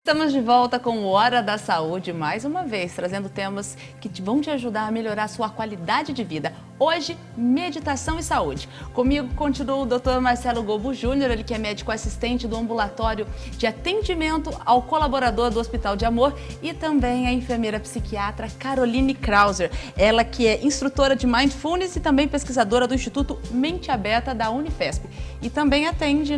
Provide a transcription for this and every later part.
Estamos de volta com o Hora da Saúde, mais uma vez, trazendo temas que vão te ajudar a melhorar a sua qualidade de vida. Hoje, meditação e saúde. Comigo continua o Dr. Marcelo Gobo Júnior, ele que é médico assistente do ambulatório de atendimento ao colaborador do Hospital de Amor, e também a enfermeira psiquiatra Caroline Krauser, ela que é instrutora de Mindfulness e também pesquisadora do Instituto Mente Aberta da Unifesp. E também atende,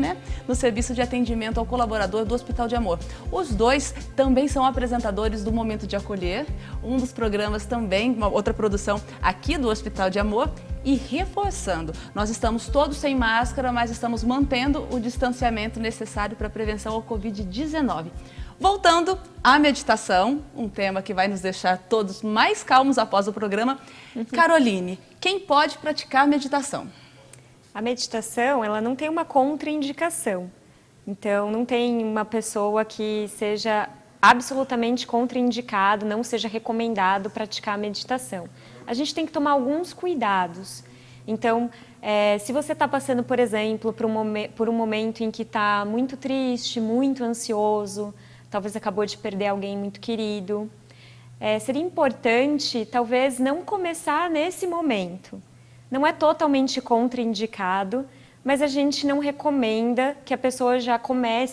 no serviço de atendimento ao colaborador do Hospital de Amor. Os dois também são apresentadores do Momento de Acolher, um dos programas também, uma outra produção aqui do Hospital de Amor. E reforçando, nós estamos todos sem máscara, mas estamos mantendo o distanciamento necessário para a prevenção ao Covid-19. Voltando à meditação, um tema que vai nos deixar todos mais calmos após o programa. Caroline, quem pode praticar meditação? A meditação, ela não tem uma contraindicação. Então, não tem uma pessoa que seja absolutamente contraindicado, não seja recomendado praticar a meditação. A gente tem que tomar alguns cuidados. Então, se você está passando, por exemplo, por um momento em que está muito triste, muito ansioso, talvez acabou de perder alguém muito querido, seria importante, talvez, não começar nesse momento. Não é totalmente contraindicado, mas a gente não recomenda que a pessoa já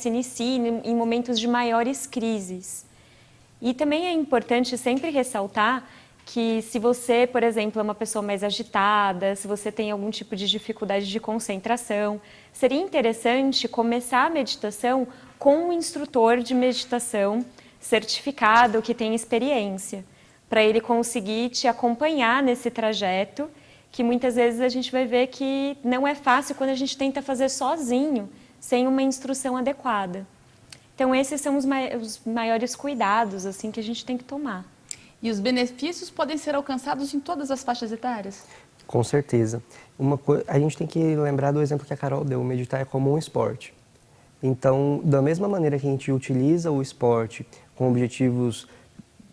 inicie em momentos de maiores crises. E também é importante sempre ressaltar que se você, por exemplo, é uma pessoa mais agitada, se você tem algum tipo de dificuldade de concentração, seria interessante começar a meditação com um instrutor de meditação certificado que tem experiência, para ele conseguir te acompanhar nesse trajeto, que muitas vezes a gente vai ver que não é fácil quando a gente tenta fazer sozinho, sem uma instrução adequada. Então, esses são os maiores cuidados assim, que a gente tem que tomar. E os benefícios podem ser alcançados em todas as faixas etárias? Com certeza. A gente tem que lembrar do exemplo que a Carol deu, meditar é como um esporte. Então, da mesma maneira que a gente utiliza o esporte com objetivos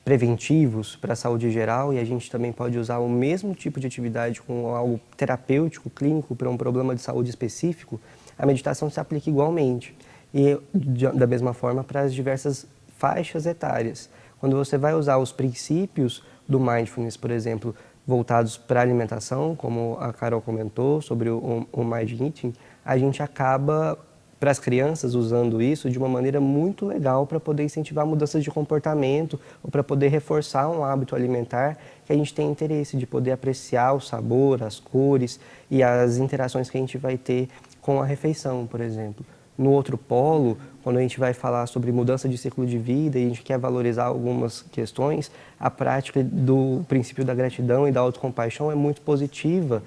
preventivos para a saúde geral, e a gente também pode usar o mesmo tipo de atividade com algo terapêutico, clínico, para um problema de saúde específico, a meditação se aplica igualmente. E da mesma forma para as diversas faixas etárias. Quando você vai usar os princípios do Mindfulness, por exemplo, voltados para a alimentação, como a Carol comentou sobre o Mind Eating, a gente acaba, para as crianças, usando isso de uma maneira muito legal para poder incentivar mudanças de comportamento ou para poder reforçar um hábito alimentar que a gente tem interesse de poder apreciar o sabor, as cores e as interações que a gente vai ter com a refeição, por exemplo. No outro polo, quando a gente vai falar sobre mudança de ciclo de vida e a gente quer valorizar algumas questões, a prática do princípio da gratidão e da autocompaixão é muito positiva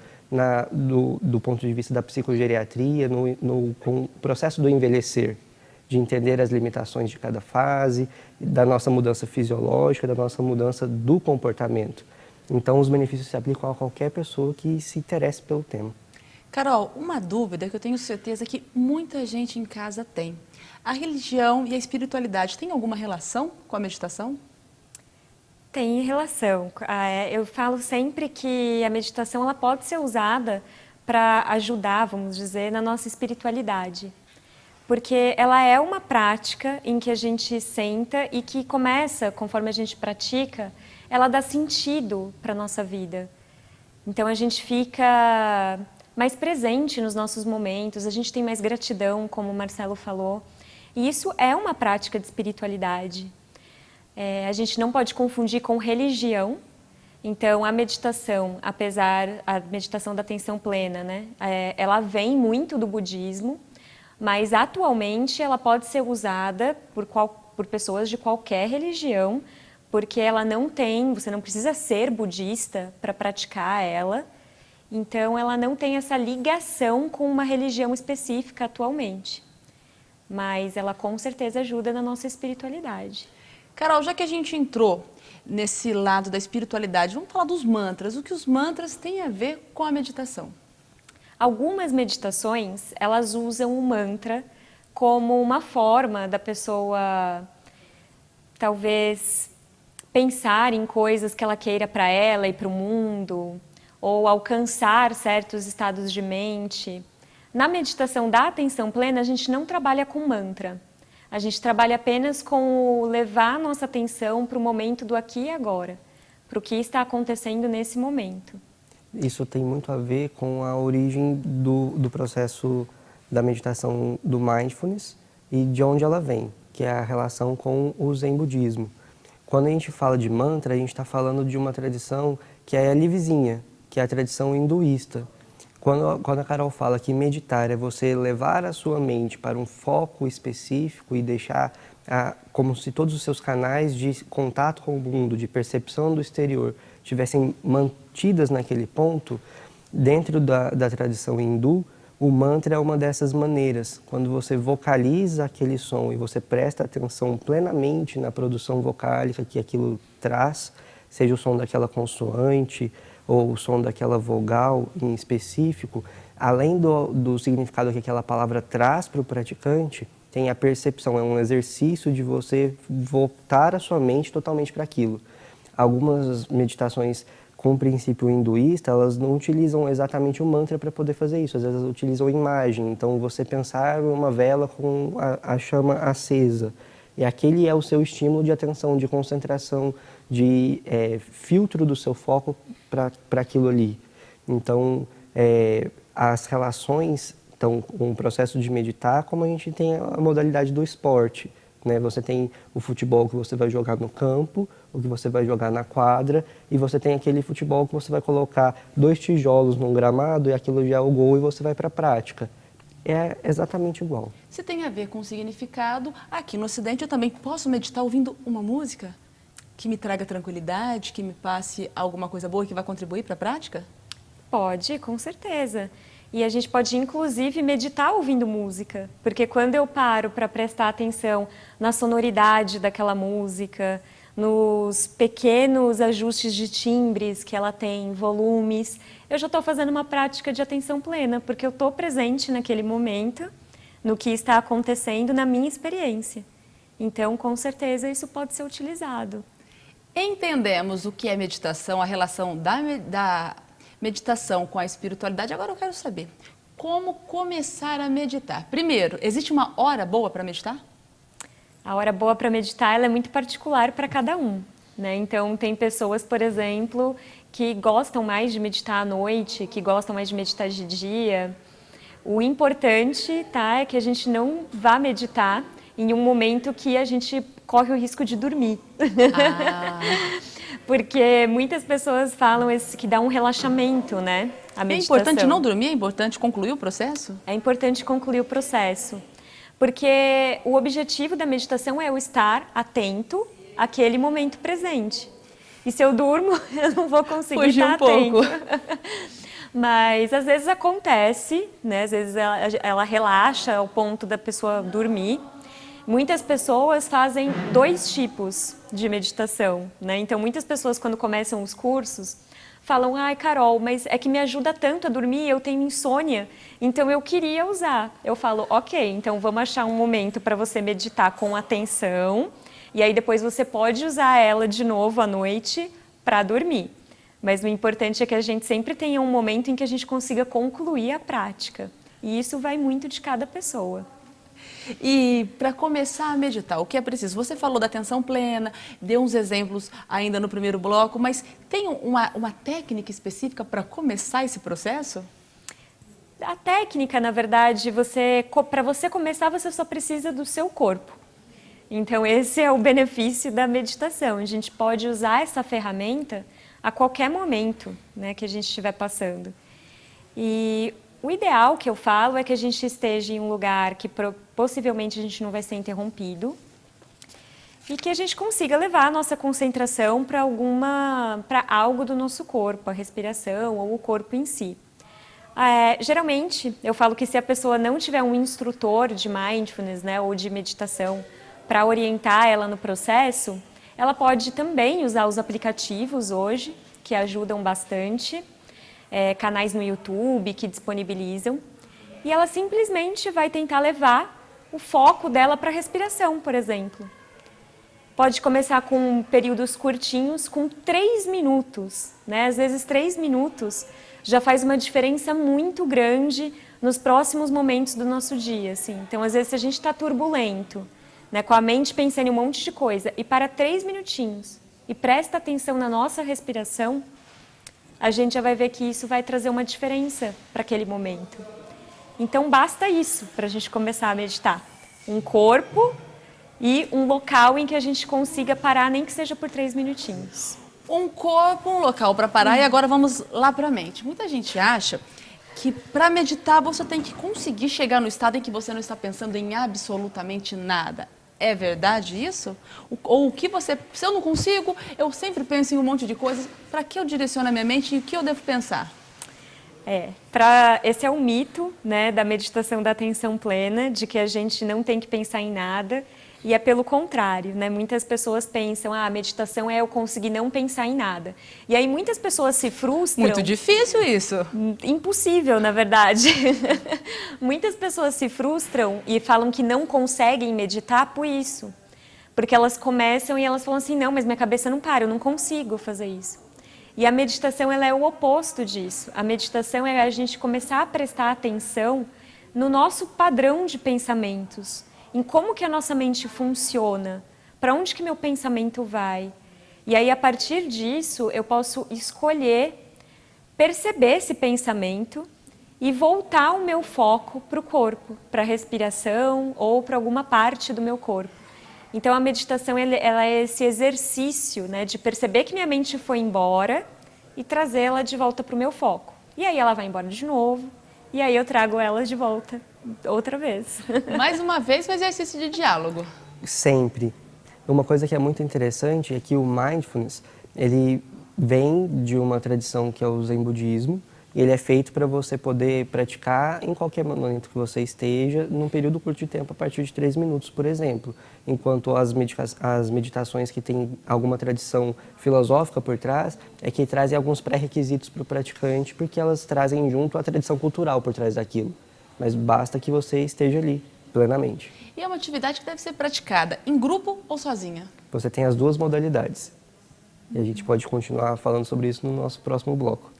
do ponto de vista da psicogeriatria, no processo do envelhecer, de entender as limitações de cada fase, da nossa mudança fisiológica, da nossa mudança do comportamento. Então, os benefícios se aplicam a qualquer pessoa que se interesse pelo tema. Carol, uma dúvida que eu tenho certeza que muita gente em casa tem. A religião e a espiritualidade têm alguma relação com a meditação? Tem relação. Eu falo sempre que a meditação ela pode ser usada para ajudar, vamos dizer, na nossa espiritualidade. Porque ela é uma prática em que a gente senta e que começa, conforme a gente pratica, ela dá sentido para a nossa vida. Então a gente fica mais presente nos nossos momentos, a gente tem mais gratidão, como o Marcelo falou. E isso é uma prática de espiritualidade. A gente não pode confundir com religião. Então, a meditação, a meditação da atenção plena, ela vem muito do budismo, mas atualmente ela pode ser usada por pessoas de qualquer religião, porque ela você não precisa ser budista para praticar ela. Então, ela não tem essa ligação com uma religião específica atualmente. Mas ela com certeza ajuda na nossa espiritualidade. Carol, já que a gente entrou nesse lado da espiritualidade, vamos falar dos mantras. O que os mantras têm a ver com a meditação? Algumas meditações, elas usam o mantra como uma forma da pessoa, talvez, pensar em coisas que ela queira para ela e para o mundo, ou alcançar certos estados de mente. Na meditação da atenção plena, a gente não trabalha com mantra. A gente trabalha apenas com o levar a nossa atenção para o momento do aqui e agora, para o que está acontecendo nesse momento. Isso tem muito a ver com a origem do processo da meditação do mindfulness e de onde ela vem, que é a relação com o Zen budismo. Quando a gente fala de mantra, a gente está falando de uma tradição que é ali vizinha, que é a tradição hinduísta. Quando a Carol fala que meditar é você levar a sua mente para um foco específico e deixar como se todos os seus canais de contato com o mundo, de percepção do exterior, tivessem mantidas naquele ponto, dentro da tradição hindu, o mantra é uma dessas maneiras. Quando você vocaliza aquele som e você presta atenção plenamente na produção vocálica que aquilo traz, seja o som daquela consoante ou o som daquela vogal em específico, além do significado que aquela palavra traz para o praticante, tem a percepção, é um exercício de você voltar a sua mente totalmente para aquilo. Algumas meditações com o princípio hinduísta, elas não utilizam exatamente o mantra para poder fazer isso, às vezes elas utilizam imagem, então você pensar uma vela com a chama acesa, e aquele é o seu estímulo de atenção, de concentração, de filtro do seu foco para aquilo ali. Então, as relações, então, com o processo de meditar, como a gente tem a modalidade do esporte, né? Você tem o futebol que você vai jogar no campo, o que você vai jogar na quadra, e você tem aquele futebol que você vai colocar 2 tijolos num gramado e aquilo já é o gol e você vai para a prática. É exatamente igual. Se tem a ver com o significado, aqui no Ocidente eu também posso meditar ouvindo uma música que me traga tranquilidade, que me passe alguma coisa boa que vai contribuir para a prática? Pode, com certeza. E a gente pode, inclusive, meditar ouvindo música, porque quando eu paro para prestar atenção na sonoridade daquela música, nos pequenos ajustes de timbres que ela tem, volumes, eu já estou fazendo uma prática de atenção plena, porque eu estou presente naquele momento, no que está acontecendo, na minha experiência. Então, com certeza, isso pode ser utilizado. Entendemos o que é meditação, a relação da meditação com a espiritualidade. Agora eu quero saber, como começar a meditar? Primeiro, existe uma hora boa para meditar? A hora boa para meditar ela é muito particular para cada um, né? Então, tem pessoas, por exemplo, que gostam mais de meditar à noite, que gostam mais de meditar de dia. O importante, tá, é que a gente não vá meditar em um momento que a gente corre o risco de dormir. Ah. Porque muitas pessoas falam que dá um relaxamento, né? A meditação. É importante não dormir? É importante concluir o processo? É importante concluir o processo. Porque o objetivo da meditação é eu estar atento àquele momento presente. E se eu durmo, eu não vou conseguir Fugir estar um pouco. atento. Mas às vezes acontece, né? Às vezes ela relaxa ao ponto da pessoa dormir. Muitas pessoas fazem 2 tipos de meditação, né? Então, muitas pessoas, quando começam os cursos, falam: ai, Carol, mas é que me ajuda tanto a dormir, eu tenho insônia, então eu queria usar. Eu falo: ok, então vamos achar um momento para você meditar com atenção, e aí depois você pode usar ela de novo à noite para dormir. Mas o importante é que a gente sempre tenha um momento em que a gente consiga concluir a prática. E isso vai muito de cada pessoa. E para começar a meditar, o que é preciso? Você falou da atenção plena, deu uns exemplos ainda no primeiro bloco, mas tem uma técnica específica para começar esse processo? A técnica, na verdade, para você começar, você só precisa do seu corpo. Então, esse é o benefício da meditação. A gente pode usar essa ferramenta a qualquer momento, né, que a gente estiver passando. E o ideal que eu falo é que a gente esteja em um lugar que possivelmente a gente não vai ser interrompido e que a gente consiga levar a nossa concentração para algo do nosso corpo, a respiração ou o corpo em si. Geralmente, eu falo que se a pessoa não tiver um instrutor de mindfulness, né, ou de meditação para orientar ela no processo, ela pode também usar os aplicativos hoje, que ajudam bastante. Canais no YouTube que disponibilizam, e ela simplesmente vai tentar levar o foco dela para a respiração, por exemplo. Pode começar com períodos curtinhos, com 3 minutos, né? Às vezes 3 minutos já faz uma diferença muito grande nos próximos momentos do nosso dia, assim. Então, às vezes, se a gente está turbulento, né, com a mente pensando em um monte de coisa, e para 3 minutinhos, e presta atenção na nossa respiração, a gente já vai ver que isso vai trazer uma diferença para aquele momento. Então, basta isso para a gente começar a meditar. Um corpo e um local em que a gente consiga parar, nem que seja por 3 minutinhos. Um corpo, um local para parar e agora vamos lá para a mente. Muita gente acha que para meditar você tem que conseguir chegar no estado em que você não está pensando em absolutamente nada. É verdade isso? Ou o que você... Se eu não consigo, eu sempre penso em um monte de coisas. Para que eu direciono a minha mente e o que eu devo pensar? Esse é um mito, né, da meditação da atenção plena, de que a gente não tem que pensar em nada. E é pelo contrário, né? Muitas pessoas pensam, a meditação é eu conseguir não pensar em nada. E aí muitas pessoas se frustram. Muito difícil isso. Impossível, na verdade. Muitas pessoas se frustram e falam que não conseguem meditar por isso. Porque elas começam e elas falam assim, não, mas minha cabeça não para, eu não consigo fazer isso. E a meditação, ela é o oposto disso. A meditação é a gente começar a prestar atenção no nosso padrão de pensamentos, em como que a nossa mente funciona, para onde que meu pensamento vai. E aí, a partir disso, eu posso escolher perceber esse pensamento e voltar o meu foco para o corpo, para a respiração ou para alguma parte do meu corpo. Então, a meditação ela é esse exercício, né, de perceber que minha mente foi embora e trazê-la de volta para o meu foco. E aí ela vai embora de novo, e aí eu trago ela de volta outra vez. Mais uma vez o exercício de diálogo. Sempre. Uma coisa que é muito interessante é que o mindfulness, ele vem de uma tradição que é o Zen budismo, e ele é feito para você poder praticar em qualquer momento que você esteja, num período curto de tempo, a partir de 3 minutos, por exemplo. Enquanto as meditações que têm alguma tradição filosófica por trás, é que trazem alguns pré-requisitos para o praticante, porque elas trazem junto a tradição cultural por trás daquilo. Mas basta que você esteja ali, plenamente. E é uma atividade que deve ser praticada em grupo ou sozinha? Você tem as duas modalidades. E a gente pode continuar falando sobre isso no nosso próximo bloco.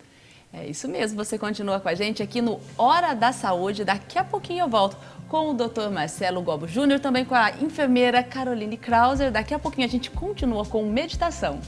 É isso mesmo, você continua com a gente aqui no Hora da Saúde. Daqui a pouquinho eu volto com o Dr. Marcelo Gobo Júnior, também com a enfermeira Caroline Krauser. Daqui a pouquinho a gente continua com meditação.